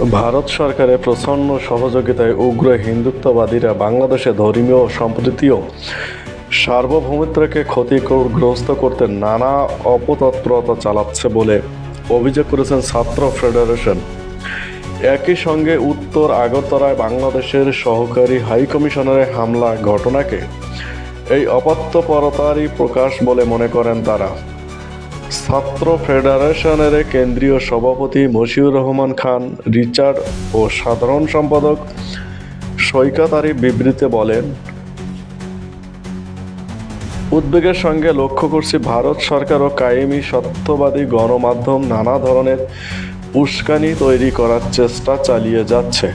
ভারত সরকারের প্রচ্ছন্ন সহযোগিতায় উগ্র হিন্দুত্ববাদীরা বাংলাদেশে ধর্মীয় সম্প্রীতি ও সার্বভৌমত্বকে ক্ষতিগ্রস্ত করতে নানা অপতৎপরতা চালাচ্ছে বলে অভিযোগ করেছেন ছাত্র ফেডারেশন। একই সঙ্গে উত্তর আগরতলায় বাংলাদেশের সহকারী হাইকমিশনারের হামলা ঘটনাকে এই অপতৎপরতারই প্রকাশ বলে মনে করেন তারা। ছাত্র ফেডারেশনের কেন্দ্রীয় সভাপতি মশিউর রহমান খান রিচার্ড ও সাধারণ সম্পাদক সৈকত আলী বিবৃতিতে বলেন, উদ্বেগের সঙ্গে লক্ষ্য করছি ভারত সরকার ও কায়েমি সত্যবাদী গণমাধ্যম নানা ধরনের উস্কানি তৈরি করার চেষ্টা চালিয়ে যাচ্ছে।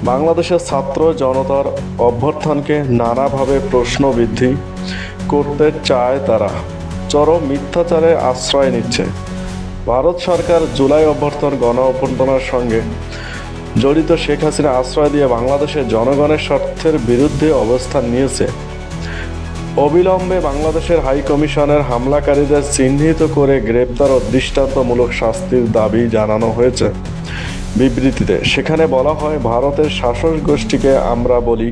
বাংলাদেশের ছাত্র জনতার অভ্যুত্থানকে নানাভাবে প্রশ্নবিদ্ধ করতে চায় তারা, চরম মিথ্যাচারে আশ্রয় নিচ্ছে। ভারত সরকার জুলাই অভ্যুত্থান গণ অভ্যুত্থানের সঙ্গে জড়িত শেখ হাসিনা আশ্রয় দিয়ে বাংলাদেশের জনগণের স্বার্থের বিরুদ্ধে অবস্থান নিয়েছে। অবিলম্বে বাংলাদেশের হাইকমিশনের হামলাকারীদের চিহ্নিত করে গ্রেপ্তার ও দৃষ্টান্তমূলক শাস্তির দাবি জানানো হয়েছে বিবৃতিতে। সেখানে বলা হয়, ভারতের শাসক গোষ্ঠীকে আমরা বলি,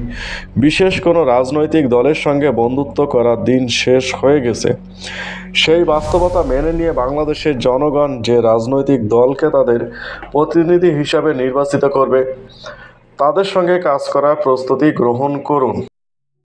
বিশেষ কোনো রাজনৈতিক দলের সঙ্গে বন্ধুত্ব করার দিন শেষ হয়ে গেছে। সেই বাস্তবতা মেনে নিয়ে বাংলাদেশের জনগণ যে রাজনৈতিক দলকে তাদের প্রতিনিধি হিসাবে নির্বাচিত করবে, তাদের সঙ্গে কাজ করার প্রস্তুতি গ্রহণ করুন।